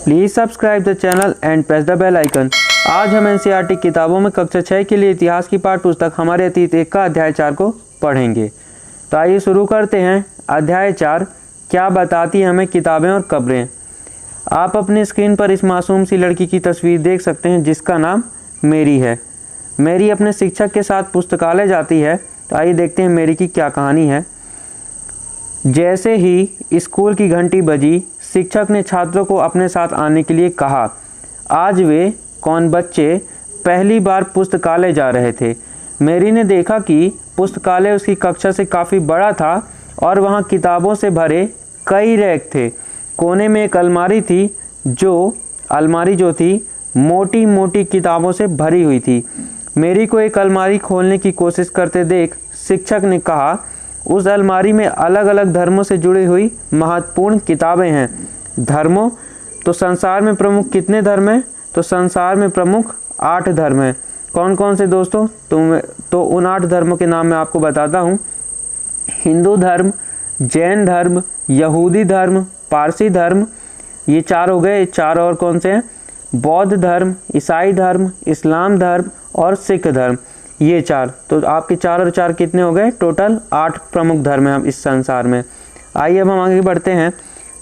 Please subscribe the channel and press the bell icon. आज हम NCERT किताबों में कक्षा 6 के लिए इतिहास की पाठ्य पुस्तक हमारे अतीत 1 का अध्याय 4 को पढ़ेंगे। तो आइए शुरू करते हैं। अध्याय 4 क्या बताती हमें किताबें और कब्रें। आप अपनी स्क्रीन पर इस मासूम सी लड़की की तस्वीर देख सकते हैं जिसका नाम मेरी है। मेरी अपने शिक्षक के साथ पुस्तकालय जाती है। तो आइए देखते हैं मेरी की क्या कहानी है। जैसे ही स्कूल की घंटी बजी, शिक्षक ने छात्रों को अपने साथ आने के लिए कहा। आज वे कौन बच्चे पहली बार पुस्तकालय जा रहे थे। मेरी ने देखा कि पुस्तकालय उसकी कक्षा से काफ़ी बड़ा था और वहाँ किताबों से भरे कई रैक थे। कोने में एक अलमारी थी जो थी मोटी मोटी किताबों से भरी हुई थी। मेरी को एक अलमारी खोलने की कोशिश करते देख शिक्षक ने कहा, उस अलमारी में अलग अलग धर्मों से जुड़ी हुई महत्वपूर्ण किताबें हैं। धर्मों तो संसार में प्रमुख कितने धर्म हैं? तो संसार में प्रमुख 8 धर्म हैं। कौन कौन से दोस्तों? तो उन 8 धर्मों के नाम मैं आपको बताता हूँ। हिंदू धर्म, जैन धर्म, यहूदी धर्म, पारसी धर्म, ये 4 हो गए। 4 और कौन से हैं? बौद्ध धर्म, ईसाई धर्म, इस्लाम धर्म और सिख धर्म, ये 4। तो आपके 4 और 4 कितने हो गए? टोटल 8 प्रमुख धर्म हैं इस संसार में। आइए अब हम आगे बढ़ते हैं।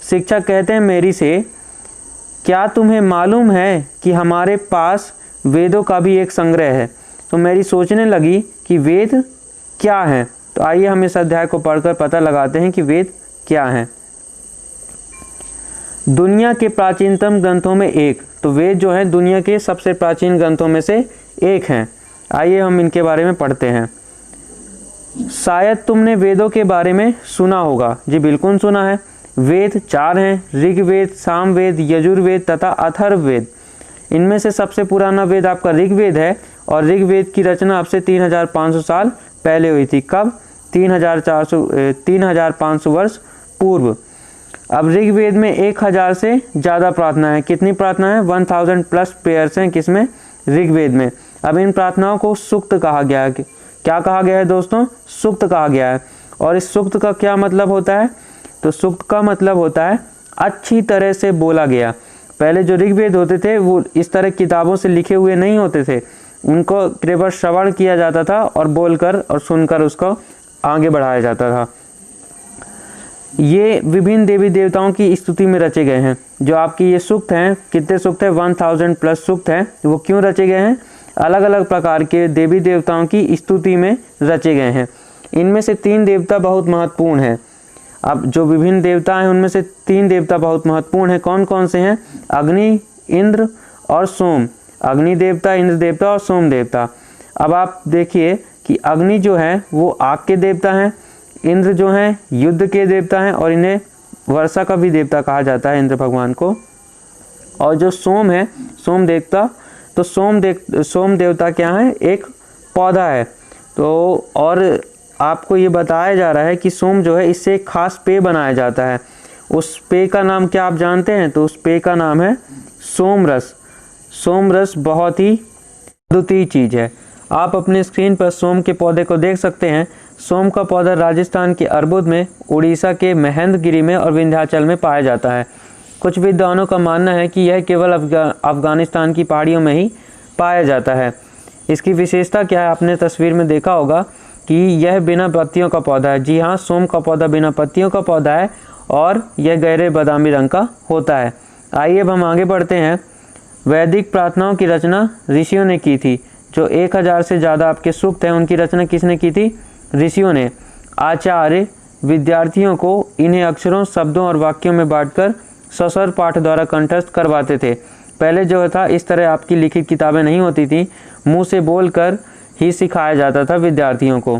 शिक्षक कहते हैं मेरी से, क्या तुम्हें मालूम है कि हमारे पास वेदों का भी एक संग्रह है? तो मेरी सोचने लगी कि वेद क्या हैं। तो आइए हम इस अध्याय को पढ़कर पता लगाते हैं कि वेद क्या हैं। दुनिया के प्राचीनतम ग्रंथों में एक, तो वेद जो है दुनिया के सबसे प्राचीन ग्रंथों में से एक हैं। आइए हम इनके बारे में पढ़ते हैं। शायद तुमने वेदों के बारे में सुना होगा। जी बिल्कुल सुना है। वेद 4 हैं, ऋग्वेद, सामवेद, यजुर्वेद तथा अथर्ववेद। इनमें से सबसे पुराना वेद आपका ऋग्वेद है और ऋग्वेद की रचना अब से 3500 साल पहले हुई थी। कब? 3500 वर्ष पूर्व। अब ऋग्वेद में 1000 से ज़्यादा प्रार्थना है। कितनी प्रार्थना है? 1000 प्लस प्रेयर्स हैं किसमें? ऋग्वेद में। अब इन प्रार्थनाओं को सूक्त कहा गया है। क्या कहा गया है दोस्तों? सूक्त कहा गया है। और इस सूक्त का क्या मतलब होता है? तो सूक्त का मतलब होता है अच्छी तरह से बोला गया। पहले जो ऋग्वेद होते थे वो इस तरह किताबों से लिखे हुए नहीं होते थे। उनको केवल श्रवण किया जाता था और बोलकर और सुनकर उसको आगे बढ़ाया जाता था। ये विभिन्न देवी देवताओं की स्तुति में रचे गए हैं। जो आपकी ये सूक्त हैं, कितने सूक्त हैं? 1000 प्लस सूक्त हैं। वो क्यों रचे गए हैं? अलग अलग प्रकार के देवी देवताओं की स्तुति में रचे गए हैं। इनमें से 3 देवता बहुत महत्वपूर्ण हैं। अब जो विभिन्न देवता हैं उनमें से 3 देवता बहुत महत्वपूर्ण हैं। कौन कौन से हैं? अग्नि, इंद्र और सोम। अग्नि देवता, इंद्र देवता और सोम देवता। अब आप देखिए कि अग्नि जो है वो आग के देवता हैं, इंद्र जो हैं युद्ध के देवता हैं और इन्हें वर्षा का भी देवता कहा जाता है, इंद्र भगवान को। और जो सोम है, सोम देवता, तो सोम देवता क्या है? एक पौधा है। तो और आपको ये बताया जा रहा है कि सोम जो है इससे एक खास पेय बनाया जाता है। उस पेय का नाम क्या आप जानते हैं? तो उस पेय का नाम है सोम रस। सोम रस बहुत ही अद्वितीय चीज़ है। आप अपने स्क्रीन पर सोम के पौधे को देख सकते हैं। सोम का पौधा राजस्थान के अर्बुद में, उड़ीसा के महेंद्रगिरी में और विंध्याचल में पाया जाता है। कुछ विद्वानों का मानना है कि यह केवल अफगानिस्तान की पहाड़ियों में ही पाया जाता है। इसकी विशेषता क्या है? आपने तस्वीर में देखा होगा कि यह बिना पत्तियों का पौधा है। जी हाँ, सोम का पौधा बिना पत्तियों का पौधा है और यह गहरे बादामी रंग का होता है। आइए अब हम आगे बढ़ते हैं। वैदिक प्रार्थनाओं की रचना ऋषियों ने की थी। जो 1000 से ज़्यादा आपके सूक्त हैं उनकी रचना किसने की थी? ऋषियों ने। आचार्य विद्यार्थियों को इन्हें अक्षरों, शब्दों और वाक्यों में बांटकर सस्वर पाठ द्वारा कंठस्थ करवाते थे। पहले जो था इस तरह आपकी लिखित किताबें नहीं होती थी, मुंह से बोलकर ही सिखाया जाता था विद्यार्थियों को।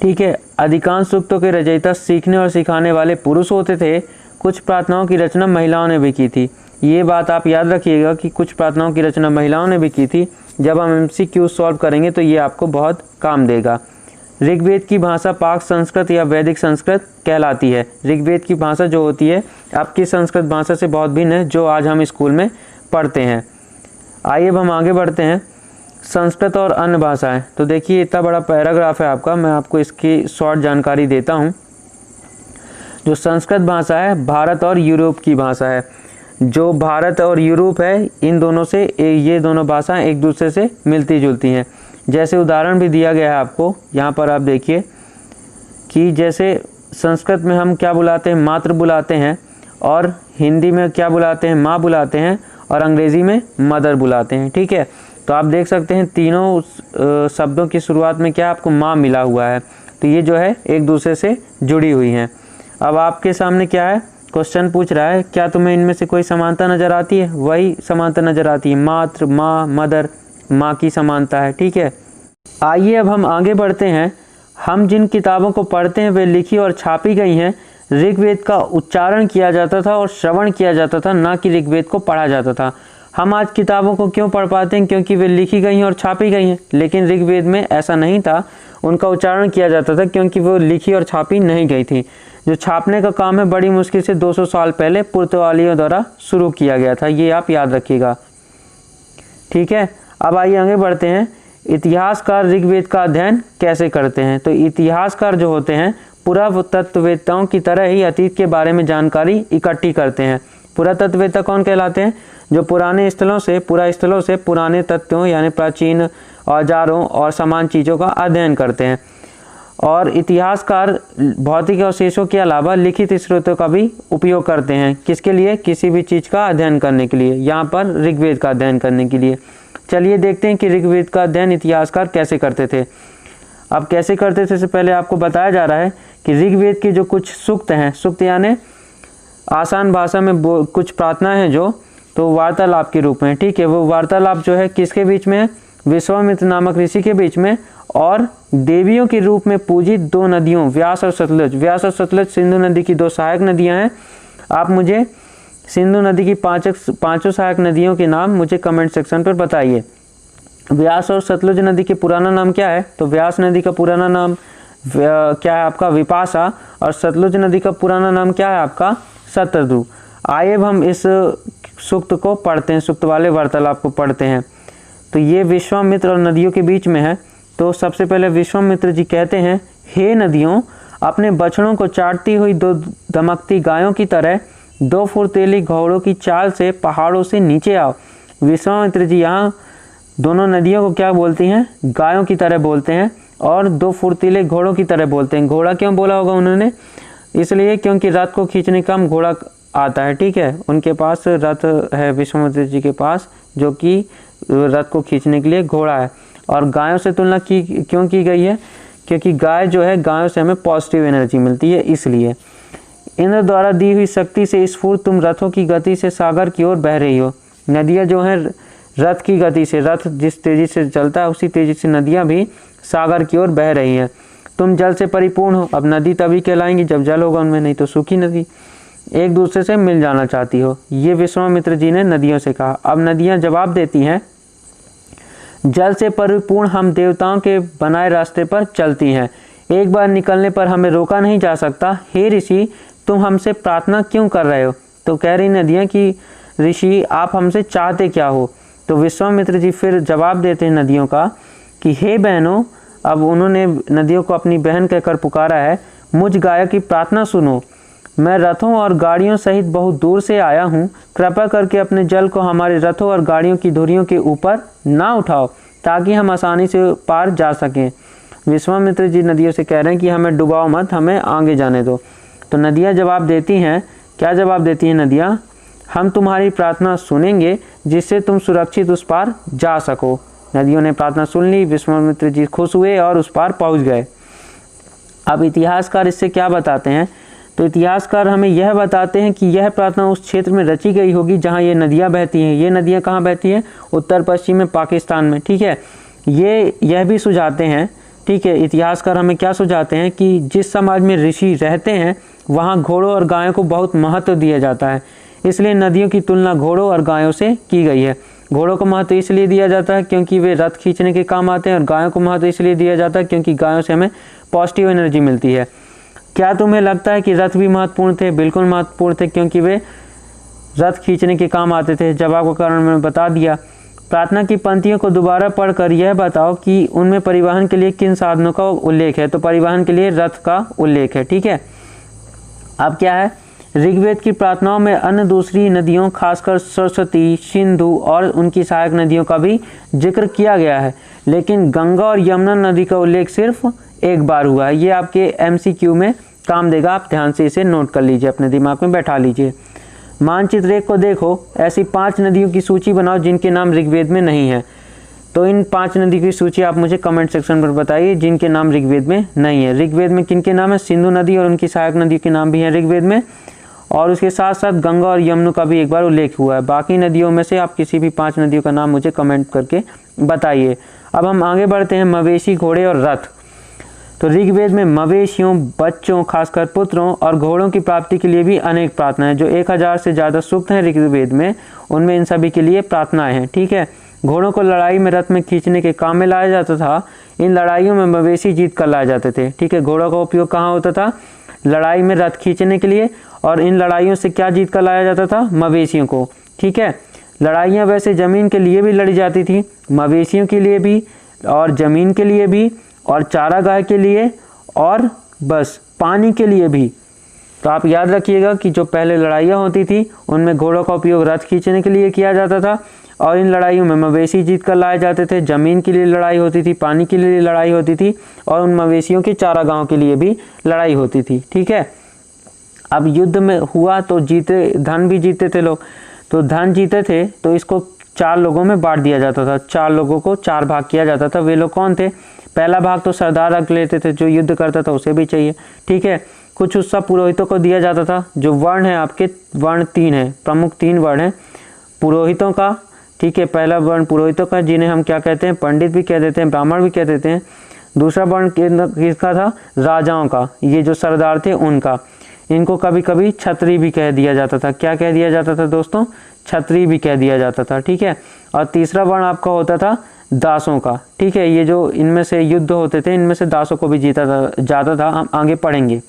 ठीक है। अधिकांश सूक्तों के रचयिता सीखने और सिखाने वाले पुरुष होते थे। कुछ प्रार्थनाओं की रचना महिलाओं ने भी की थी। ये बात आप याद रखिएगा कि कुछ प्रार्थनाओं की रचना महिलाओं ने भी की थी। जब हम MCQ सॉल्व करेंगे तो ये आपको बहुत काम देगा। ऋग्वेद की भाषा पाक संस्कृत या वैदिक संस्कृत कहलाती है। ऋग्वेद की भाषा जो होती है आपकी संस्कृत भाषा से बहुत भिन्न है, जो आज हम स्कूल में पढ़ते हैं। आइए अब हम आगे बढ़ते हैं। संस्कृत और अन्य भाषाएं। तो देखिए इतना बड़ा पैराग्राफ है आपका, मैं आपको इसकी शॉर्ट जानकारी देता हूँ। जो संस्कृत भाषा है भारत और यूरोप की भाषा है। जो भारत और यूरोप है, इन दोनों से ये दोनों भाषाएं एक दूसरे से मिलती जुलती हैं। जैसे उदाहरण भी दिया गया है आपको, यहाँ पर आप देखिए कि जैसे संस्कृत में हम क्या बुलाते हैं, मातृ बुलाते हैं, और हिंदी में क्या बुलाते हैं, माँ बुलाते हैं, और अंग्रेज़ी में मदर बुलाते हैं। ठीक है, तो आप देख सकते हैं तीनों शब्दों की शुरुआत में क्या आपको माँ मिला हुआ है, तो ये जो है एक दूसरे से जुड़ी हुई हैं। अब आपके सामने क्या है, क्वेश्चन पूछ रहा है, क्या तुम्हें इनमें से कोई समानता नज़र आती है? वही समानता नज़र आती है, मातृ, माँ, मदर, माँ की समानता है। ठीक है, आइए अब हम आगे बढ़ते हैं। हम जिन किताबों को पढ़ते हैं वे लिखी और छापी गई हैं। ऋग्वेद का उच्चारण किया जाता था और श्रवण किया जाता था, ना कि ऋग्वेद को पढ़ा जाता था। हम आज किताबों को क्यों पढ़ पाते हैं? क्योंकि वे लिखी गई हैं और छापी गई हैं। लेकिन ऋग्वेद में ऐसा नहीं था, उनका उच्चारण किया जाता था क्योंकि वो लिखी और छापी नहीं गई थी। जो छापने का काम है बड़ी मुश्किल से 200 साल पहले पुर्तगालियों द्वारा शुरू किया गया था, ये आप याद रखिएगा। ठीक है, अब आइए आगे बढ़ते हैं। इतिहासकार ऋग्वेद का अध्ययन कैसे करते हैं? तो इतिहासकार जो होते हैं पुरातत्ववेत्ताओं की तरह ही अतीत के बारे में जानकारी इकट्ठी करते हैं। पुरातत्ववेत्ता कौन कहलाते हैं? जो पुराने स्थलों से पुराने तथ्यों यानी प्राचीन औजारों और समान चीज़ों का अध्ययन करते हैं। और इतिहासकार भौतिक अवशेषों के अलावा लिखित स्रोतों का भी उपयोग करते हैं। किसके लिए? किसी भी चीज़ का अध्ययन करने के लिए, यहाँ पर ऋग्वेद का अध्ययन करने के लिए। चलिए देखते हैं कि ऋग्वेद का अध्ययन इतिहासकार कैसे करते थे। अब कैसे करते थे, इससे पहले आपको बताया जा रहा है कि ऋग्वेद के जो कुछ सूक्त हैं, सूक्त यानी आसान भाषा में कुछ प्रार्थना है जो, तो वार्तालाप के रूप में। ठीक है, वो वार्तालाप जो है किसके बीच में है? विश्वामित्र नामक ऋषि के बीच में, और देवियों के रूप में पूजित दो नदियों व्यास और सतलुज। व्यास और सतलुज सिंधु नदी की दो सहायक नदियां हैं। आप मुझे सिंधु नदी की पांचों सहायक नदियों के नाम मुझे कमेंट सेक्शन पर बताइए। व्यास और सतलुज नदी के पुराना नाम क्या है? तो व्यास नदी का पुराना नाम क्या है आपका? विपाशा। और सतलुज नदी का पुराना नाम क्या है आपका? शतद्रु। आइए अब हम इस सूक्त को पढ़ते हैं, सूक्त वाले वार्तालाप को पढ़ते हैं। तो ये विश्वामित्र और नदियों के बीच में है। तो सबसे पहले विश्वामित्र जी कहते हैं, हे नदियों, अपने बछड़ों को चाटती हुई दो दमकती गायों की तरह दो फुर्तीली घोड़ों की चाल से पहाड़ों से नीचे आओ। विश्वामित्र जी यहाँ दोनों नदियों को क्या बोलती हैं? गायों की तरह बोलते हैं, और दो फुर्तीले घोड़ों की तरह बोलते हैं। घोड़ा क्यों बोला होगा उन्होंने? इसलिए क्योंकि रथ को खींचने का घोड़ा आता है। ठीक है, उनके पास रथ है विश्वामित्र जी के पास, जो कि रथ को खींचने के लिए घोड़ा है। और गायों से तुलना क्यों की गई है? क्योंकि गाय जो है, गायों से हमें पॉजिटिव एनर्जी मिलती है, इसलिए। इंद्र द्वारा दी हुई शक्ति से स्फूर्त तुम रथों की गति से सागर की ओर बह रही हो। नदियाँ जो हैं रथ की गति से, रथ जिस तेजी से चलता है उसी तेजी से नदियाँ भी सागर की ओर बह रही हैं। तुम जल से परिपूर्ण हो। अब नदी तभी कहलाएंगी जब जल होगा उनमें, नहीं तो सूखी नदी। एक दूसरे से मिल जाना चाहती हो, ये विश्वामित्र जी ने नदियों से कहा। अब नदियाँ जवाब देती हैं, जल से परिपूर्ण हम देवताओं के बनाए रास्ते पर चलती हैं, एक बार निकलने पर हमें रोका नहीं जा सकता। हे ऋषि, तुम हमसे प्रार्थना क्यों कर रहे हो? तो कह रही नदियाँ कि ऋषि आप हमसे चाहते क्या हो? तो विश्वामित्र जी फिर जवाब देते हैं नदियों का कि हे बहनों, अब उन्होंने नदियों को अपनी बहन कहकर पुकारा है, मुझ गाय की प्रार्थना सुनो। मैं रथों और गाड़ियों सहित बहुत दूर से आया हूँ, कृपा करके अपने जल को हमारे रथों और गाड़ियों की धुरियों के ऊपर ना उठाओ, ताकि हम आसानी से पार जा सकें। विश्वामित्र जी नदियों से कह रहे हैं कि हमें डुबाओ मत, हमें आगे जाने दो। तो नदियाँ जवाब देती हैं, क्या जवाब देती हैं नदियाँ? हम तुम्हारी प्रार्थना सुनेंगे जिससे तुम सुरक्षित उस पार जा सको। नदियों ने प्रार्थना सुन ली, विश्वामित्र जी खुश हुए और उस पार पहुँच गए। अब इतिहासकार इससे क्या बताते हैं? तो इतिहासकार हमें यह बताते हैं कि यह प्रार्थना उस क्षेत्र में रची गई होगी जहाँ ये नदियाँ बहती हैं। ये नदियाँ कहाँ बहती हैं? उत्तर पश्चिम में, पाकिस्तान में। ठीक है, यह भी सुझाते हैं, ठीक है, इतिहासकार हमें क्या सुझाते हैं कि जिस समाज में ऋषि रहते हैं वहाँ घोड़ों और गायों को बहुत महत्व दिया जाता है, इसलिए नदियों की तुलना घोड़ों और गायों से की गई है। घोड़ों को महत्व इसलिए दिया जाता है क्योंकि वे रथ खींचने के काम आते हैं, और गायों को महत्व इसलिए दिया जाता है क्योंकि गायों से हमें पॉजिटिव एनर्जी मिलती है। क्या तुम्हें लगता है कि रथ भी महत्वपूर्ण थे? बिल्कुल महत्वपूर्ण थे, क्योंकि वे रथ खींचने के काम आते थे। जवाब का कारण मैंने बता दिया। प्रार्थना की पंक्तियों को दोबारा पढ़कर यह बताओ कि उनमें परिवहन के लिए किन साधनों का उल्लेख है। तो परिवहन के लिए रथ का उल्लेख है। ठीक है, अब क्या है, ऋग्वेद की प्रार्थनाओं में अन्य दूसरी नदियों खासकर सरस्वती, सिंधु और उनकी सहायक नदियों का भी जिक्र किया गया है, लेकिन गंगा और यमुना नदी का उल्लेख सिर्फ एक बार हुआ है। ये आपके MCQ में काम देगा, आप ध्यान से इसे नोट कर लीजिए, अपने दिमाग में बैठा लीजिए। मानचित्र 1 को देखो, ऐसी 5 नदियों की सूची बनाओ जिनके नाम ऋग्वेद में नहीं है। तो इन 5 नदी की सूची आप मुझे कमेंट सेक्शन पर बताइए जिनके नाम ऋग्वेद में नहीं है। ऋग्वेद में किन के नाम है? सिंधु नदी और उनकी सहायक नदी के नाम भी हैं ऋग्वेद में, और उसके साथ साथ गंगा और यमुना का भी एक बार उल्लेख हुआ है। बाकी नदियों में से आप किसी भी 5 नदियों का नाम मुझे कमेंट करके बताइए। अब हम आगे बढ़ते हैं, मवेशी, घोड़े और रथ। तो ऋग्वेद में मवेशियों, बच्चों, खासकर पुत्रों और घोड़ों की प्राप्ति के लिए भी अनेक प्रार्थनाएं, जो 1000 से ज़्यादा सूक्त हैं ऋग्वेद में, उनमें इन सभी के लिए प्रार्थनाएं हैं। ठीक है, घोड़ों को लड़ाई में रथ में खींचने के काम में लाया जाता था। इन लड़ाइयों में मवेशी जीत कर लाए जाते थे। ठीक है, घोड़ों का उपयोग कहाँ होता था? लड़ाई में रथ खींचने के लिए, और इन लड़ाइयों से क्या जीत कर लाया जाता था? मवेशियों को। ठीक है, लड़ाइयाँ वैसे ज़मीन के लिए भी लड़ी जाती थी, मवेशियों के लिए भी, और ज़मीन के लिए भी, और चारागाह के लिए, और बस पानी के लिए भी। तो आप याद रखिएगा कि जो पहले लड़ाइयाँ होती थी उनमें घोड़ों का उपयोग रथ खींचने के लिए किया जाता था, और इन लड़ाइयों में मवेशी जीत कर लाए जाते थे। ज़मीन के लिए लड़ाई होती थी, पानी के लिए लड़ाई होती थी, और उन मवेशियों के चारागाहों के लिए भी लड़ाई होती थी। ठीक है, अब युद्ध में हुआ तो जीते, धन भी जीते थे लोग। तो धन जीते थे तो इसको 4 लोगों में बांट दिया जाता था। 4 लोगों को 4 भाग किया जाता था। वे लोग कौन थे? पहला भाग तो सरदार रख लेते थे, जो युद्ध करता था उसे भी चाहिए। ठीक है, कुछ हिस्सा पुरोहितों को दिया जाता था। जो वर्ण है आपके, वर्ण 3 है, प्रमुख 3 वर्ण हैं पुरोहितों का। ठीक है, पहला वर्ण पुरोहितों का, जिन्हें हम क्या कहते हैं? पंडित भी कह देते हैं, ब्राह्मण भी कह देते हैं। दूसरा वर्ण किसका था? राजाओं का, ये जो सरदार थे उनका। इनको कभी कभी छत्री भी कह दिया जाता था। क्या कह दिया जाता था दोस्तों? छत्री भी कह दिया जाता था। ठीक है, और तीसरा वर्ण आपका होता था दासों का। ठीक है, ये जो इनमें से युद्ध होते थे, इनमें से दासों को भी जीता जाता था, हम आगे पढ़ेंगे।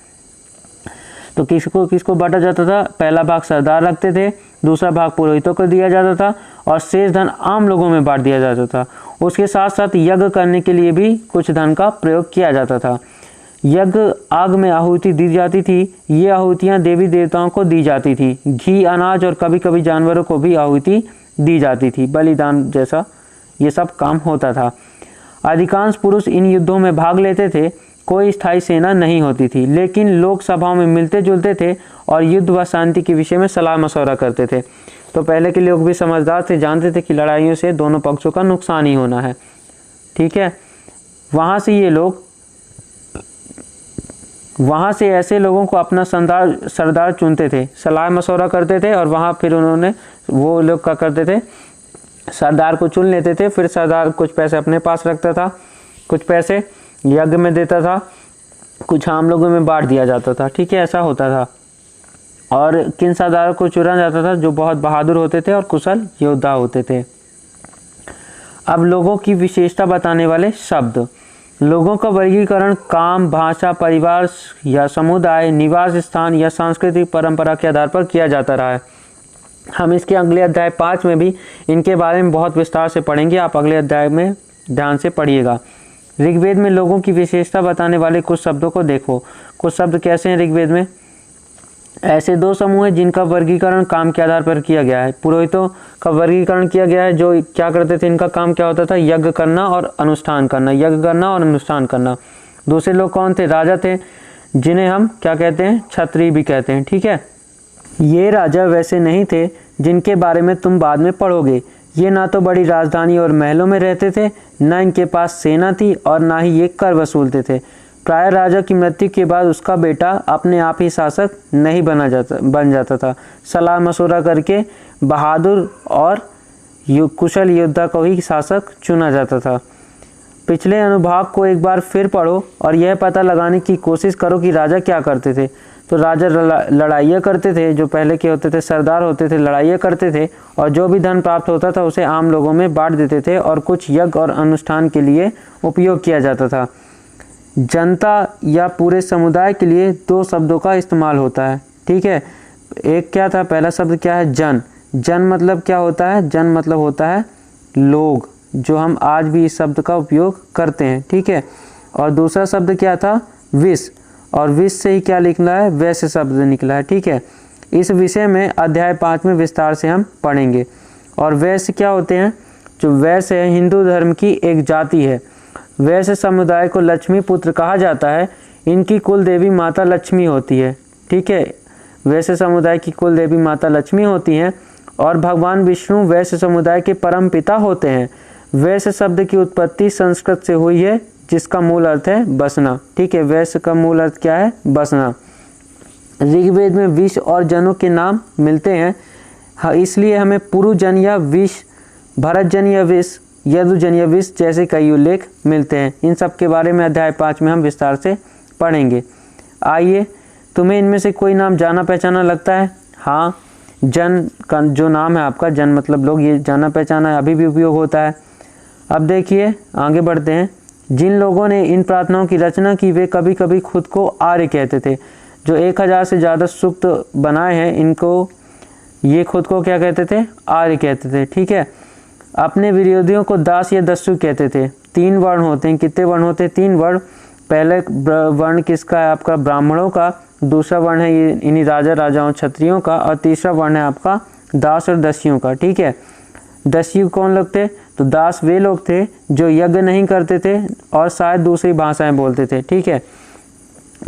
तो किसको किसको बांटा जाता था? पहला भाग सरदार रखते थे, दूसरा भाग पुरोहितों को दिया जाता था, और शेष धन आम लोगों में बांट दिया जाता था। उसके साथ साथ यज्ञ करने के लिए भी कुछ धन का प्रयोग किया जाता था। यज्ञ आग में आहुति दी जाती थी। ये आहुतियाँ देवी देवताओं को दी जाती थी। घी, अनाज और कभी कभी जानवरों को भी आहुति दी जाती थी। बलिदान जैसा ये सब काम होता था। अधिकांश पुरुष इन युद्धों में भाग लेते थे। कोई स्थायी सेना नहीं होती थी, लेकिन लोग सभाओं में मिलते जुलते थे और युद्ध व शांति के विषय में सलाह मशवरा करते थे। तो पहले के लोग भी समझदार थे, जानते थे कि लड़ाइयों से दोनों पक्षों का नुकसान ही होना है। ठीक है, वहाँ से ऐसे लोगों को अपना सरदार चुनते थे, सलाह मशवरा करते थे, और वहाँ फिर वो लोग क्या करते थे? सरदार को चुन लेते थे। फिर सरदार कुछ पैसे अपने पास रखता था, कुछ पैसे यज्ञ में देता था, कुछ आम लोगों में बांट दिया जाता था। ठीक है, ऐसा होता था। और किन सरदारों को चुना जाता था? जो बहुत बहादुर होते थे और कुशल योद्धा होते थे। अब लोगों की विशेषता बताने वाले शब्द। लोगों का वर्गीकरण काम, भाषा, परिवार या समुदाय, निवास स्थान या सांस्कृतिक परंपरा के आधार पर किया जाता रहा है। हम इसके अगले अध्याय 5 में भी इनके बारे में बहुत विस्तार से पढ़ेंगे। आप अगले अध्याय में ध्यान से पढ़िएगा। ऋग्वेद में लोगों की विशेषता बताने वाले कुछ शब्दों को देखो। कुछ शब्द कैसे हैं ऋग्वेद में? ऐसे 2 समूह हैं जिनका वर्गीकरण काम के आधार पर किया गया है। पुरोहितों का वर्गीकरण किया गया है, जो क्या करते थे? इनका काम क्या होता था? यज्ञ करना और अनुष्ठान करना, यज्ञ करना और अनुष्ठान करना। दूसरे लोग कौन थे? राजा थे, जिन्हें हम क्या कहते हैं? छत्री भी कहते हैं। ठीक है, ये राजा वैसे नहीं थे जिनके बारे में तुम बाद में पढ़ोगे। ये ना तो बड़ी राजधानी और महलों में रहते थे, ना इनके पास सेना थी, और ना ही ये कर वसूलते थे। प्राय राजा की मृत्यु के बाद उसका बेटा अपने आप ही शासक नहीं बन जाता था। सलाह मशवरा करके बहादुर और कुशल योद्धा को ही शासक चुना जाता था। पिछले अनुभाग को एक बार फिर पढ़ो और यह पता लगाने की कोशिश करो कि राजा क्या करते थे। तो राजा लड़ाइयाँ करते थे, जो पहले के होते थे सरदार होते थे, लड़ाइयाँ करते थे, और जो भी धन प्राप्त होता था उसे आम लोगों में बांट देते थे, और कुछ यज्ञ और अनुष्ठान के लिए उपयोग किया जाता था। जनता या पूरे समुदाय के लिए 2 शब्दों का इस्तेमाल होता है। ठीक है, एक क्या था? पहला शब्द क्या है? जन। जन मतलब क्या होता है? जन मतलब होता है लोग, जो हम आज भी इस शब्द का उपयोग करते हैं। ठीक है, और दूसरा शब्द क्या था? विष, और विष से ही क्या निकला है? वैश्य शब्द निकला है। ठीक है, इस विषय में अध्याय 5 में विस्तार से हम पढ़ेंगे। और वैश्य क्या होते हैं? जो वैश्य है हिंदू धर्म की एक जाति है। वैश्य समुदाय को लक्ष्मी पुत्र कहा जाता है। इनकी कुल देवी माता लक्ष्मी होती है। ठीक है, वैश्य समुदाय की कुल देवी माता लक्ष्मी होती हैं और भगवान विष्णु वैश्य समुदाय के परम पिता होते हैं। वैश्य शब्द की उत्पत्ति संस्कृत से हुई है, जिसका मूल अर्थ है बसना। ठीक है, वैश्य का मूल अर्थ क्या है? बसना। ऋग्वेद में विष और जनु के नाम मिलते हैं, इसलिए हमें पुरुजन या विष, भरतजन या विष, यदुजन या विष जैसे कई उल्लेख मिलते हैं। इन सब के बारे में अध्याय 5 में हम विस्तार से पढ़ेंगे। आइए, तुम्हें इनमें से कोई नाम जाना पहचाना लगता है? हाँ, जन का जो नाम है आपका, जन मतलब लोग, ये जाना पहचाना अभी भी उपयोग होता है। अब देखिए आगे बढ़ते हैं। जिन लोगों ने इन प्रार्थनाओं की रचना की वे कभी कभी खुद को आर्य कहते थे। जो 1000 से ज़्यादा सूक्त बनाए हैं इनको, ये खुद को क्या कहते थे? आर्य कहते थे। ठीक है, अपने विरोधियों को दास या दस्यु कहते थे। 3 वर्ण होते हैं। कितने वर्ण होते हैं? 3 वर्ण। पहले वर्ण किसका है? आपका ब्राह्मणों का। दूसरा वर्ण है ये इन्हीं राजा राजाओं क्षत्रियों का। और तीसरा वर्ण है आपका दास और दस्युओं का। ठीक है, दस्यु कौन लोग थे? तो दास वे लोग थे जो यज्ञ नहीं करते थे और शायद दूसरी भाषाएं बोलते थे। ठीक है,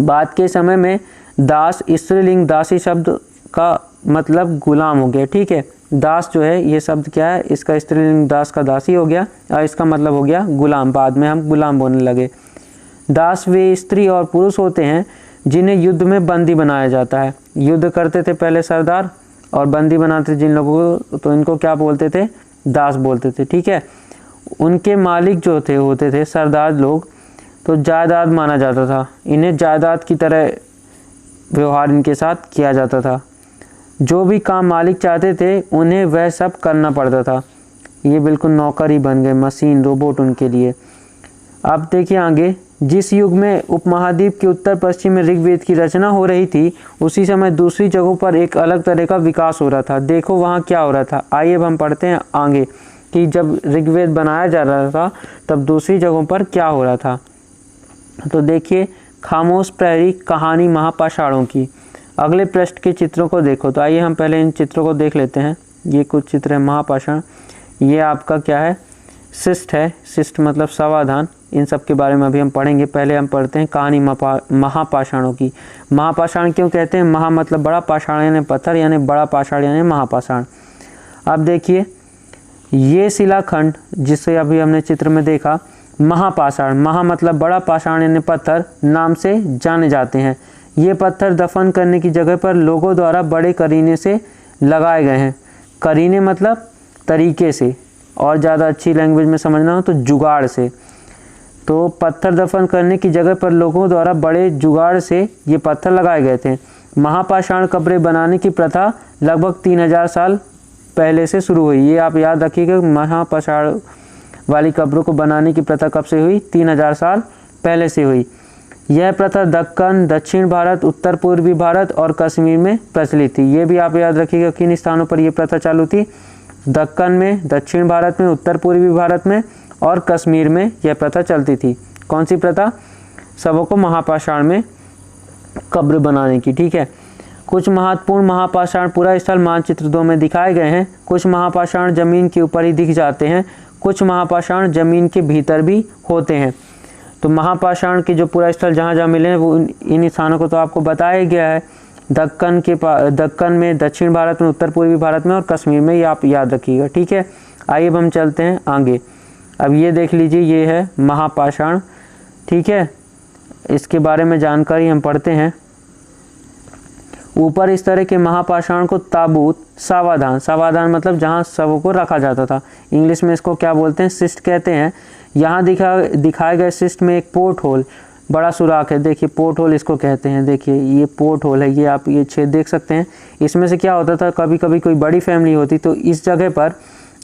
बाद के समय में दास स्त्रीलिंग दासी शब्द का मतलब गुलाम हो गया। ठीक है, दास जो है ये शब्द क्या है? इसका स्त्रीलिंग दास का दासी हो गया और इसका मतलब हो गया गुलाम। बाद में हम गुलाम बोलने लगे। दास वे स्त्री और पुरुष होते हैं जिन्हें युद्ध में बंदी बनाया जाता है। युद्ध करते थे पहले सरदार और बंदी बनाते जिन लोगों को, तो इनको क्या बोलते थे? दास बोलते थे। ठीक है, उनके मालिक जो थे होते थे सरदार लोग, तो जायदाद माना जाता था। इन्हें जायदाद की तरह व्यवहार इनके साथ किया जाता था। जो भी काम मालिक चाहते थे उन्हें वह सब करना पड़ता था। ये बिल्कुल नौकर ही बन गए, मशीन, रोबोट उनके लिए। अब देखिए आगे, जिस युग में उपमहाद्वीप के उत्तर पश्चिम में ऋग्वेद की रचना हो रही थी उसी समय दूसरी जगहों पर एक अलग तरह का विकास हो रहा था। देखो वहाँ क्या हो रहा था। आइए अब हम पढ़ते हैं आगे कि जब ऋग्वेद बनाया जा रहा था तब दूसरी जगहों पर क्या हो रहा था। तो देखिए, खामोश प्रहरी कहानी महापाषाणों की। अगले पृष्ठ के चित्रों को देखो। तो आइए हम पहले इन चित्रों को देख लेते हैं। ये कुछ चित्र है महापाषाण। ये आपका क्या है? शिष्ट है। शिष्ट मतलब समाधान। इन सब के बारे में अभी हम पढ़ेंगे। पहले हम पढ़ते हैं कहानी महापाषाणों की। महापाषाण क्यों कहते हैं? महा मतलब बड़ा, पाषाण यानी पत्थर, यानी बड़ा पाषाण यानी महापाषाण। अब देखिए, ये शिलाखंड जिसे अभी हमने चित्र में देखा, महापाषाण, महा मतलब बड़ा, पाषाण यानी पत्थर नाम से जाने जाते हैं। ये पत्थर दफन करने की जगह पर लोगों द्वारा बड़े करीने से लगाए गए हैं। करीने मतलब तरीके से, और ज़्यादा अच्छी लैंग्वेज में समझना हो तो जुगाड़ से। तो पत्थर दफन करने की जगह पर लोगों द्वारा बड़े जुगाड़ से ये पत्थर लगाए गए थे। महापाषाण कब्रें बनाने की प्रथा लगभग 3000 साल पहले से शुरू हुई। ये आप याद रखिएगा, महापाषाण वाली कब्रों को बनाने की प्रथा कब से हुई? 3000 साल पहले से हुई। यह प्रथा दक्कन, दक्षिण भारत, उत्तर पूर्वी भारत और कश्मीर में प्रचलित थी। ये भी आप याद रखिएगा किन स्थानों पर यह प्रथा चालू थी? दक्कन में, दक्षिण भारत में, उत्तर पूर्वी भारत में और कश्मीर में यह प्रथा चलती थी। कौन सी प्रथा? सबों को महापाषाण में कब्र बनाने की। ठीक है, कुछ महत्वपूर्ण महापाषाण पूरा स्थल मानचित्र 2 में दिखाए गए हैं। कुछ महापाषाण जमीन के ऊपर ही दिख जाते हैं, कुछ महापाषाण जमीन के भीतर भी होते हैं। तो महापाषाण के जो पूरा स्थल जहाँ जहाँ मिले हैं वो इन स्थानों को तो आपको बताया गया है। दक्कन में, दक्षिण भारत में, उत्तर पूर्वी भारत में और कश्मीर में, ये आप याद रखिएगा। ठीक है, आइए अब हम चलते हैं आगे। अब ये देख लीजिए, ये है महापाषाण। ठीक है, इसके बारे में जानकारी हम पढ़ते हैं। ऊपर इस तरह के महापाषाण को ताबूत, सावाधान, सावाधान मतलब जहाँ शवों को रखा जाता था, इंग्लिश में इसको क्या बोलते हैं? शिस्ट कहते हैं। यहाँ दिखाए गए शिस्ट में एक पोर्ट होल, बड़ा सुराख है। देखिए पोर्ट होल इसको कहते हैं। देखिए ये पोर्ट होल है, ये आप ये छेद देख सकते हैं। इसमें से क्या होता था, कभी कभी कोई बड़ी फैमिली होती तो इस जगह पर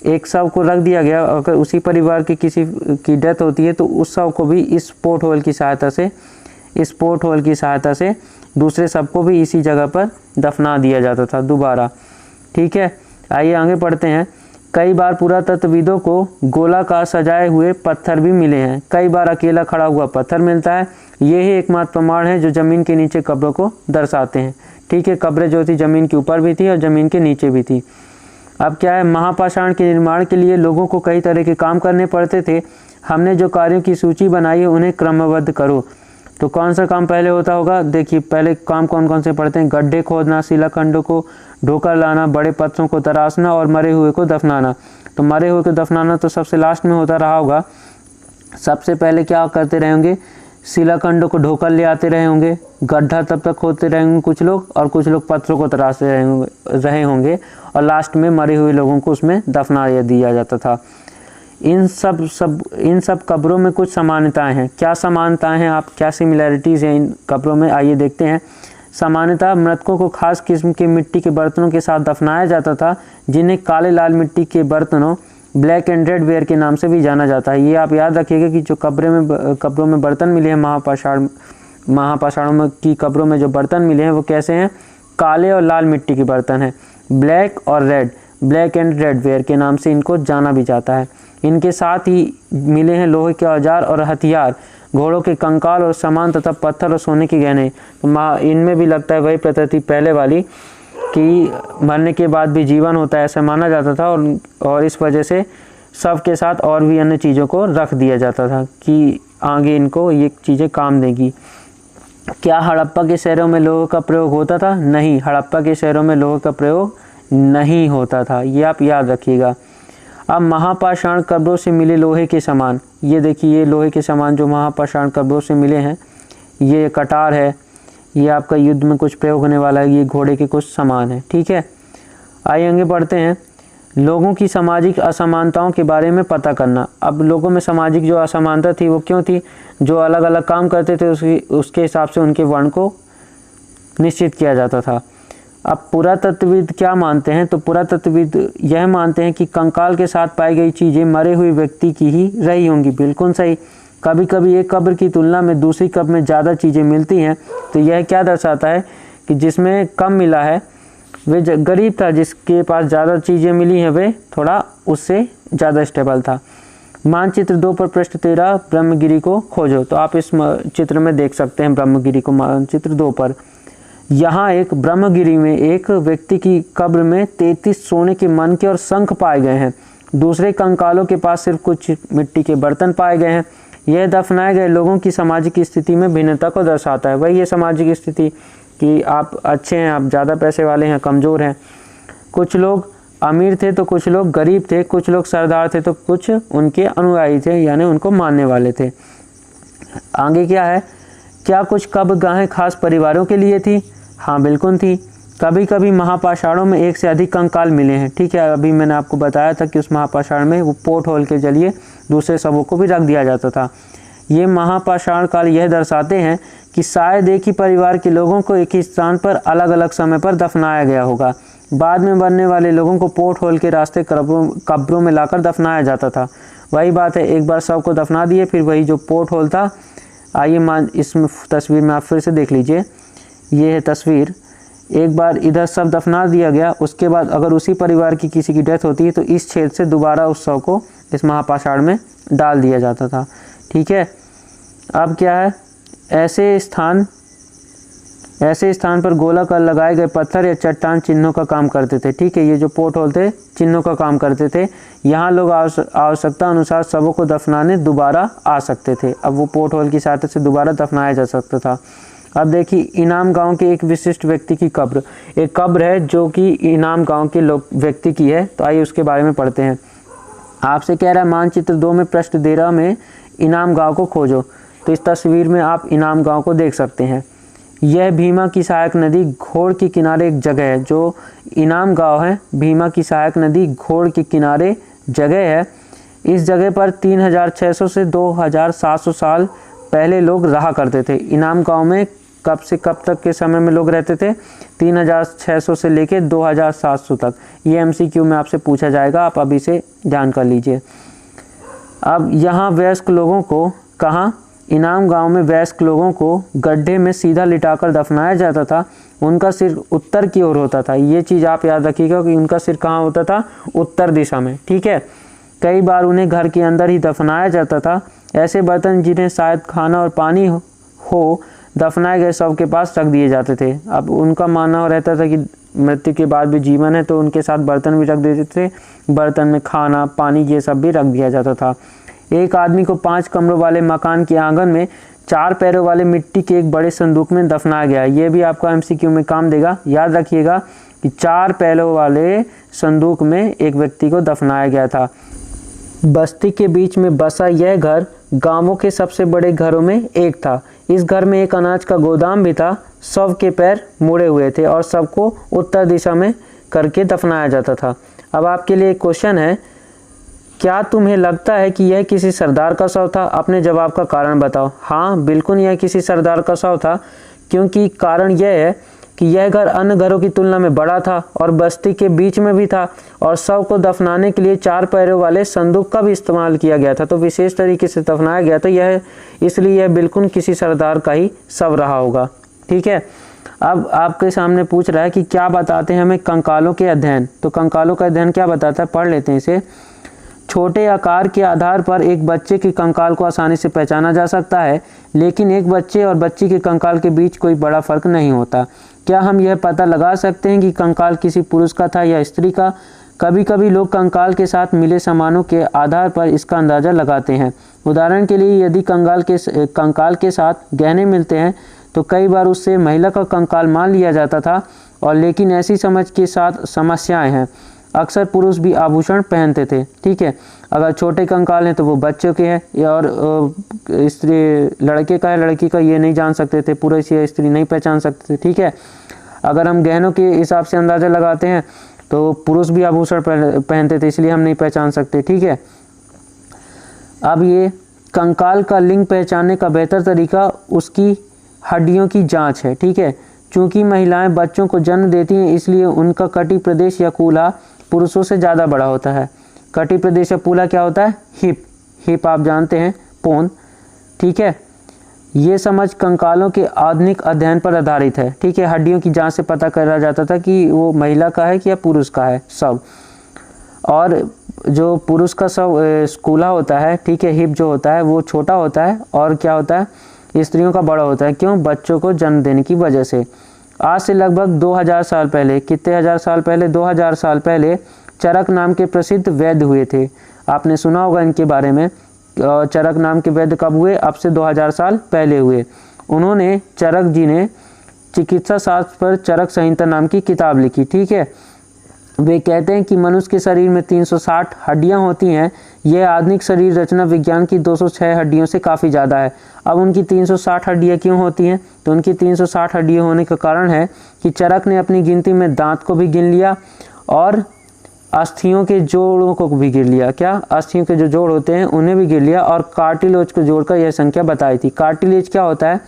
एक शव को रख दिया गया। अगर उसी परिवार की किसी की डेथ होती है तो उस शव को भी इस पोर्ट होल की सहायता से दूसरे शव को भी इसी जगह पर दफना दिया जाता था दोबारा। ठीक है, आइए आगे पढ़ते हैं। कई बार पुरातत्वविदों को गोलाकार सजाए हुए पत्थर भी मिले हैं। कई बार अकेला खड़ा हुआ पत्थर मिलता है। ये ही एकमात्र प्रमाण है जो ज़मीन के नीचे कब्रों को दर्शाते हैं। ठीक है, कब्रें जो थी ज़मीन के ऊपर भी थी और ज़मीन के नीचे भी थी। अब क्या है, महापाषाण के निर्माण के लिए लोगों को कई तरह के काम करने पड़ते थे। हमने जो कार्यों की सूची बनाई है उन्हें क्रमबद्ध करो। तो कौन सा काम पहले होता होगा? देखिए, पहले काम कौन कौन से पड़ते हैं? गड्ढे खोदना, शिलाखंडों को ढोकर लाना, बड़े पत्थरों को तराशना और मरे हुए को दफनाना। तो मरे हुए को दफनाना तो सबसे लास्ट में होता रहा होगा। सबसे पहले क्या करते रहे होंगे? शिलाखंडों को ढोकर ले आते रहे होंगे, गड्ढा तब तक खोदते रहे होंगे कुछ लोग, और कुछ लोग पत्थरों को तराशते रहे होंगे और लास्ट में मरे हुए लोगों को उसमें दफना दिया जाता था। इन सब कब्रों में कुछ समानताएं हैं। क्या समानताएं हैं? आप क्या सिमिलैरिटीज़ हैं इन कब्रों में, आइए देखते हैं। सामान्यतः मृतकों को खास किस्म के मिट्टी के बर्तनों के साथ दफनाया जाता था, जिन्हें काले लाल मिट्टी के बर्तनों, ब्लैक एंड रेड वेयर के नाम से भी जाना जाता है। ये आप याद रखिएगा कि जो कब्रों में बर्तन मिले हैं महापाषाणों में की कब्रों में जो बर्तन मिले हैं वो कैसे हैं? काले और लाल मिट्टी के बर्तन हैं। ब्लैक और red, black and red ware के नाम से इनको जाना भी जाता है। इनके साथ ही मिले हैं लोहे के औजार और हथियार, घोड़ों के कंकाल और सामान तथा पत्थर और सोने के गहने। तो इनमें भी लगता है वही पद्धति पहले वाली कि मरने के बाद भी जीवन होता है, ऐसा माना जाता था। और इस वजह से सब के साथ और भी अन्य चीज़ों को रख दिया जाता था कि आगे इनको ये चीज़ें काम देगी। क्या हड़प्पा के शहरों में लोहे का प्रयोग होता था? नहीं, हड़प्पा के शहरों में लोहे का प्रयोग नहीं होता था, ये आप याद रखिएगा। अब महापाषाण कब्रों से मिले लोहे के सामान, ये देखिए, ये लोहे के सामान जो महापाषाण कब्रों से मिले हैं, ये कटार है, ये आपका युद्ध में कुछ प्रयोग होने वाला है, ये घोड़े के कुछ सामान है। ठीक है, आइए आगे बढ़ते हैं। लोगों की सामाजिक असमानताओं के बारे में पता करना। अब लोगों में सामाजिक जो असमानता थी वो क्यों थी? जो अलग अलग काम करते थे उसके हिसाब से उनके वर्ण को निश्चित किया जाता था। अब पुरातत्वविद क्या मानते हैं? तो पुरातत्वविद यह मानते हैं कि कंकाल के साथ पाई गई चीज़ें मरे हुए व्यक्ति की ही रही होंगी। बिल्कुल सही। कभी कभी एक कब्र की तुलना में दूसरी कब्र में ज़्यादा चीज़ें मिलती हैं, तो यह क्या दर्शाता है कि जिसमें कम मिला है वे गरीब था, जिसके पास ज़्यादा चीज़ें मिली हैं वे थोड़ा उससे ज़्यादा स्टेबल था। मानचित्र 2 पर पृष्ठ 13 ब्रह्मगिरी को खोजो। तो आप इस चित्र में देख सकते हैं ब्रह्मगिरी को, मानचित्र 2 पर। यहाँ एक ब्रह्मगिरी में एक व्यक्ति की कब्र में 33 सोने के मनके और शंख पाए गए हैं। दूसरे कंकालों के पास सिर्फ कुछ मिट्टी के बर्तन पाए गए हैं। यह दफनाए गए लोगों की सामाजिक स्थिति में भिन्नता को दर्शाता है। वही ये सामाजिक स्थिति कि आप अच्छे हैं, आप ज़्यादा पैसे वाले हैं, कमज़ोर हैं। कुछ लोग अमीर थे तो कुछ लोग गरीब थे, कुछ लोग सरदार थे तो कुछ उनके अनुयायी थे, यानी उनको मानने वाले थे। आगे क्या है? क्या कुछ कब्रगाहें खास परिवारों के लिए थी? हाँ, बिल्कुल थी। कभी कभी महापाषाणों में एक से अधिक कंकाल मिले हैं। ठीक है, अभी मैंने आपको बताया था कि उस महापाषाण में वो पोर्ट होल के जरिए दूसरे शवों को भी रख दिया जाता था। ये महापाषाण काल यह दर्शाते हैं कि शायद एक ही परिवार के लोगों को एक ही स्थान पर अलग अलग समय पर दफनाया गया होगा। बाद में मरने वाले लोगों को पोर्ट होल के रास्ते कब्रों में लाकर दफनाया जाता था। वही बात है, एक बार शव को दफना दिए, फिर वही जो पोर्ट होल था, आइए इस तस्वीर में आप फिर से देख लीजिए। ये है तस्वीर। एक बार इधर शव दफना दिया गया, उसके बाद अगर उसी परिवार की किसी की डेथ होती है तो इस छेद से दोबारा उस शव को इस महापाषाण में डाल दिया जाता था। ठीक है, अब क्या है? ऐसे स्थान पर गोलाकार लगाए गए पत्थर या चट्टान चिन्हों का काम करते थे। ठीक है, ये जो पोर्ट होल थे चिन्हों का काम करते थे। यहाँ लोग आवश्यकता अनुसार शवों को दफनाने दोबारा आ सकते थे। अब वो पोर्ट होल की सहायता से दोबारा दफनाया जा सकता था। अब देखिए, इनाम गांव के एक विशिष्ट व्यक्ति की कब्र, एक कब्र है जो कि इनाम गांव के व्यक्ति की है। तो आइए उसके बारे में पढ़ते हैं। आपसे कह रहा है मानचित्र 2 में पृष्ठ 13 में इनाम गांव को खोजो। तो इस तस्वीर में आप इनाम गांव को देख सकते हैं। यह भीमा की सहायक नदी घोड़ के किनारे एक जगह है। जो इनाम गांव है, भीमा की सहायक नदी घोड़ के किनारे जगह है। इस जगह पर 3600 से 2700 साल पहले लोग रहा करते थे। इनाम गांव में कब से कब तक के समय में लोग रहते थे? 3600 से लेके 2700 तक। ये MCQ में आपसे पूछा जाएगा, आप अभी से ध्यान कर लीजिए। अब यहाँ वयस्क लोगों को कहाँ? इनाम गांव में वयस्क लोगों को गड्ढे में सीधा लिटाकर दफनाया जाता था। उनका सिर उत्तर की ओर होता था। ये चीज़ आप याद रखिएगा कि उनका सिर कहाँ होता था, उत्तर दिशा में। ठीक है। कई बार उन्हें घर के अंदर ही दफनाया जाता था। ऐसे बर्तन जिन्हें शायद खाना और पानी हो दफनाए गए शव के पास रख दिए जाते थे। अब उनका मानना रहता था कि मृत्यु के बाद भी जीवन है, तो उनके साथ बर्तन भी रख देते थे। बर्तन में खाना पानी ये सब भी रख दिया जाता था। एक आदमी को 5 कमरों वाले मकान के आंगन में 4 पैरों वाले मिट्टी के एक बड़े संदूक में दफनाया गया। ये भी आपका MCQ में काम देगा। याद रखिएगा कि 4 पैरों वाले संदूक में एक व्यक्ति को दफनाया गया था। बस्ती के बीच में बसा यह घर गांवों के सबसे बड़े घरों में एक था। इस घर में एक अनाज का गोदाम भी था। शव के पैर मुड़े हुए थे और सबको उत्तर दिशा में करके दफनाया जाता था। अब आपके लिए एक क्वेश्चन है, क्या तुम्हें लगता है कि यह किसी सरदार का शव था? अपने जवाब का कारण बताओ। हाँ, बिल्कुल यह किसी सरदार का शव था, क्योंकि कारण यह है कि यह घर अन्य घरों की तुलना में बड़ा था और बस्ती के बीच में भी था और शव को दफनाने के लिए 4 पैरों वाले संदूक का भी इस्तेमाल किया गया था। तो विशेष तरीके से दफनाया गया, तो यह इसलिए यह बिल्कुल किसी सरदार का ही शव रहा होगा। ठीक है। अब आपके सामने पूछ रहा है कि क्या बताते हैं हमें कंकालों के अध्ययन। तो कंकालों का अध्ययन क्या बताता है, पढ़ लेते हैं इसे। छोटे आकार के आधार पर एक बच्चे के कंकाल को आसानी से पहचाना जा सकता है, लेकिन एक बच्चे और बच्ची के कंकाल के बीच कोई बड़ा फर्क नहीं होता। क्या हम यह पता लगा सकते हैं कि कंकाल किसी पुरुष का था या स्त्री का? कभी कभी लोग कंकाल के साथ मिले सामानों के आधार पर इसका अंदाज़ा लगाते हैं। उदाहरण के लिए यदि कंकाल के साथ गहने मिलते हैं तो कई बार उससे महिला का कंकाल मान लिया जाता था, और लेकिन ऐसी समझ के साथ समस्याएं हैं। अक्सर पुरुष भी आभूषण पहनते थे। ठीक है। अगर छोटे कंकाल हैं तो वो बच्चों के हैं, और स्त्री लड़के का है लड़की का ये नहीं जान सकते थे, पुरुष या स्त्री नहीं पहचान सकते थे। ठीक है। अगर हम गहनों के हिसाब से अंदाज़ा लगाते हैं तो पुरुष भी आभूषण पहनते थे, इसलिए हम नहीं पहचान सकते। ठीक है। अब ये कंकाल का लिंग पहचानने का बेहतर तरीका उसकी हड्डियों की जाँच है। ठीक है। चूँकि महिलाएं बच्चों को जन्म देती हैं, इसलिए उनका कटी प्रदेश या कूल्हा पुरुषों से ज़्यादा बड़ा होता है। कटी प्रदेश या कूल्हा क्या होता है? हिप। हिप आप जानते हैं, पोन। ठीक है। ये समझ कंकालों के आधुनिक अध्ययन पर आधारित है। ठीक है। हड्डियों की जांच से पता करा जाता था कि वो महिला का है कि या पुरुष का है शव। और जो पुरुष का शव कूल्हा होता है, ठीक है, हिप जो होता है वो छोटा होता है, और क्या होता है, स्त्रियों का बड़ा होता है। क्यों? बच्चों को जन्म देने की वजह से। आज से लगभग 2000 साल पहले, कितने हज़ार साल पहले? 2000 साल पहले चरक नाम के प्रसिद्ध वैद्य हुए थे। आपने सुना होगा इनके बारे में। चरक नाम के वैद्य कब हुए? अब से 2000 साल पहले हुए। उन्होंने, चरक जी ने चिकित्सा शास्त्र पर चरक संहिता नाम की किताब लिखी। ठीक है। वे कहते हैं कि मनुष्य के शरीर में 360 हड्डियां होती हैं। यह आधुनिक शरीर रचना विज्ञान की 206 हड्डियों से काफ़ी ज़्यादा है। अब उनकी 360 हड्डियां क्यों होती हैं? तो उनकी 360 हड्डियां होने का कारण है कि चरक ने अपनी गिनती में दांत को भी गिन लिया और अस्थियों के जोड़ों को भी गिन लिया। क्या? अस्थियों के जो जोड़ होते हैं उन्हें भी गिन लिया, और कार्टिलेज को जोड़कर यह संख्या बताई थी। कार्टिलेज क्या होता है?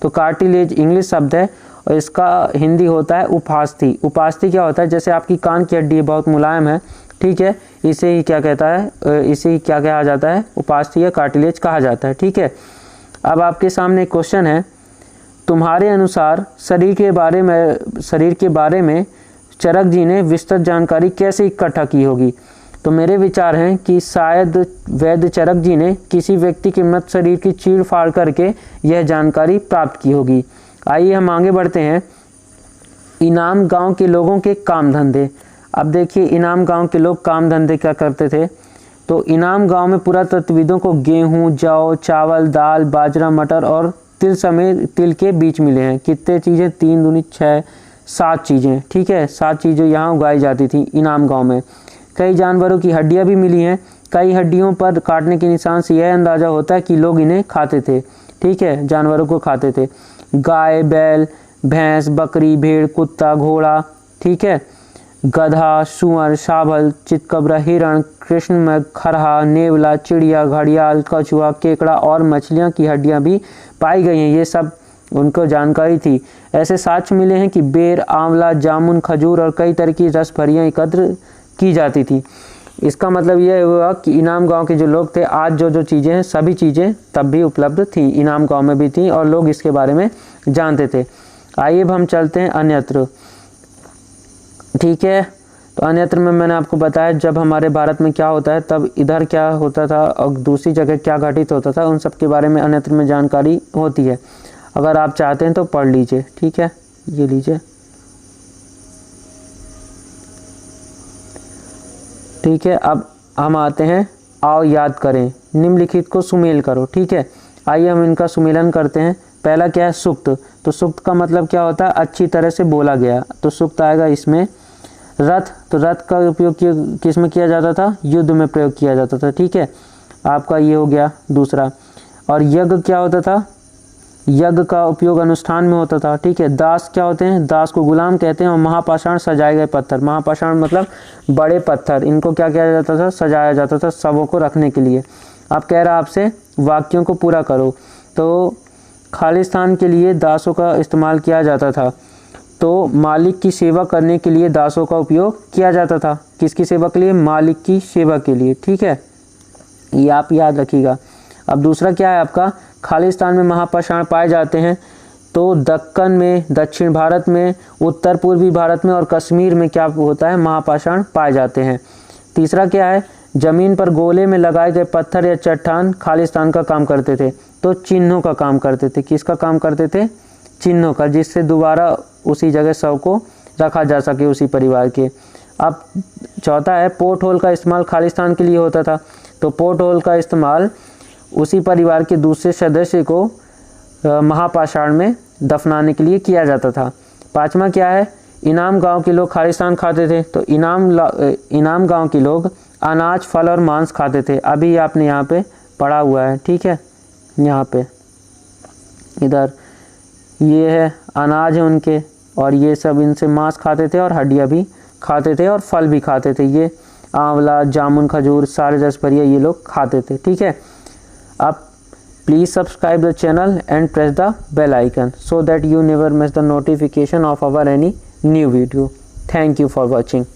तो कार्टिलेज इंग्लिश शब्द है और इसका हिंदी होता है उपास्थि। उपास्थि क्या होता है? जैसे आपकी कान की हड्डी बहुत मुलायम है, ठीक है, इसे ही क्या कहता है, इसे ही क्या कहा जाता है? उपास्थि या कार्टिलेज कहा जाता है। ठीक है। अब आपके सामने एक क्वेश्चन है, तुम्हारे अनुसार शरीर के बारे में चरक जी ने विस्तृत जानकारी कैसे इकट्ठा की होगी? तो मेरे विचार हैं कि शायद वैद्य चरक जी ने किसी व्यक्ति के मृत शरीर की चीड़ फाड़ करके यह जानकारी प्राप्त की होगी। आइए हम आगे बढ़ते हैं। इनाम गांव के लोगों के काम धंधे। अब देखिए, इनाम गांव के लोग काम धंधे क्या करते थे? तो इनाम गांव में पुरातत्वविदों को गेहूं, जौ, चावल, दाल, बाजरा, मटर और तिल समेत तिल के बीज मिले हैं। कितने चीज़ें? 3 दूनी 6, 7 चीज़ें। ठीक है, 7 चीज़ें यहाँ उगाई जाती थी इनाम गांव में। कई जानवरों की हड्डियाँ भी मिली हैं। कई हड्डियों पर काटने के निशान से यह अंदाज़ा होता है कि लोग इन्हें खाते थे। ठीक है, जानवरों को खाते थे। गाय, बैल, भैंस, बकरी, भेड़, कुत्ता, घोड़ा, ठीक है, गधा, सुअर, शावल, चितकबरा, हिरण, कृष्णमृग, खरहा, नेवला, चिड़िया, घड़ियाल, कछुआ, केकड़ा और मछलियाँ की हड्डियाँ भी पाई गई हैं। ये सब उनको जानकारी थी। ऐसे साक्ष्य मिले हैं कि बेर, आंवला, जामुन, खजूर और कई तरह की रस भरियाँ एकत्र की जाती थी। इसका मतलब ये हुआ कि इनाम गांव के जो लोग थे, आज जो चीज़ें हैं सभी चीज़ें तब भी उपलब्ध थी, इनाम गांव में भी थी और लोग इसके बारे में जानते थे। आइए अब हम चलते हैं अन्यत्र। ठीक है, तो अन्यत्र में मैंने आपको बताया जब हमारे भारत में क्या होता है तब इधर क्या होता था और दूसरी जगह क्या घटित होता था, उन सब के बारे में अन्यत्र में जानकारी होती है। अगर आप चाहते हैं तो पढ़ लीजिए। ठीक है, ये लीजिए। ठीक है, अब हम आते हैं, आओ याद करें, निम्नलिखित को सुमेल करो। ठीक है, आइए हम इनका सुमेलन करते हैं। पहला क्या है, सूक्त। तो सूक्त का मतलब क्या होता है, अच्छी तरह से बोला गया, तो सूक्त आएगा इसमें। रथ, तो रथ का उपयोग किस में किया जाता था, युद्ध में प्रयोग किया जाता था। ठीक है, आपका ये हो गया दूसरा। और यज्ञ क्या होता था, यज्ञ का उपयोग अनुष्ठान में होता था। ठीक है, दास क्या होते हैं, दास को गुलाम कहते हैं। और महापाषाण सजाए गए पत्थर, महापाषाण मतलब बड़े पत्थर, इनको क्या किया जाता था, सजाया जाता था शवों को रखने के लिए। अब कह रहा आपसे वाक्यों को पूरा करो। तो खालिस्तान के लिए दासों का इस्तेमाल किया जाता था, तो मालिक की सेवा करने के लिए दासों का उपयोग किया जाता था। किसकी सेवा के लिए, मालिक की सेवा के लिए। ठीक है, ये आप याद रखिएगा। अब दूसरा क्या है आपका, खालिस्तान में महापाषाण पाए जाते हैं, तो दक्कन में, दक्षिण भारत में, उत्तर पूर्वी भारत में और कश्मीर में क्या होता है, महापाषाण पाए जाते हैं। तीसरा क्या है, जमीन पर गोले में लगाए गए पत्थर या चट्टान खालिस्तान का काम करते थे, तो चिन्हों का काम करते थे। किसका काम करते थे, चिन्हों का, जिससे दोबारा उसी जगह शव को रखा जा सके उसी परिवार के। अब चौथा है, पोर्ट होल का इस्तेमाल खालिस्तान के लिए होता था, तो पोर्ट होल का इस्तेमाल उसी परिवार के दूसरे सदस्य को महापाषाण में दफनाने के लिए किया जाता था। पांचवा क्या है, इनाम गांव के लोग खालिस्तान खाते थे, तो इनाम गांव के लोग अनाज, फल और मांस खाते थे। अभी आपने यहाँ पे पढ़ा हुआ है। ठीक है, यहाँ पे इधर ये है अनाज है उनके, और ये सब इनसे मांस खाते थे और हड्डियाँ भी खाते थे और फल भी खाते थे। ये आंवला, जामुन, खजूर, सारे रसभरिया ये लोग खाते थे। ठीक है, अब please subscribe the channel and press the bell icon so that you never miss the notification of our any new video. Thank you for watching.